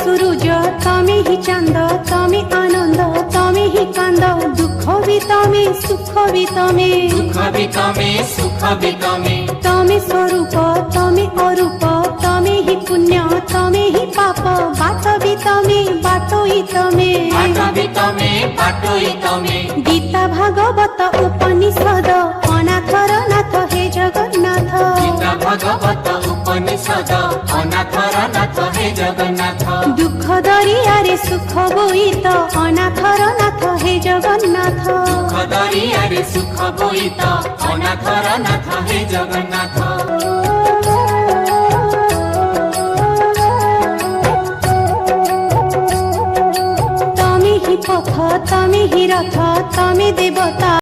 सूरज तमे ही चांद तमे आनंद तमे ही कांद दुख भी तमे सुख भी तमे दुख भी तमे सुख भी तमे तमे स्वरूप तमे अरूप तमे ही पुण्य तमे ही पाप बाट भी तमे बाटोई तमे बाट भी तमे बाटोई तमे गीता भागवत उपनिषद अनाथर नाथ हे जगन्नाथ गीता भागवत उपनिषद अनाथर नाथ हे जगन्नाथ दुख दरियारे सुख बोईत अनाथर नाथ हे जगन्नाथ दुख दरियारे सुख बोईत अनाथर नाथ हे जगन्नाथ तमे ही पथ तमे ही रथ तमे देवता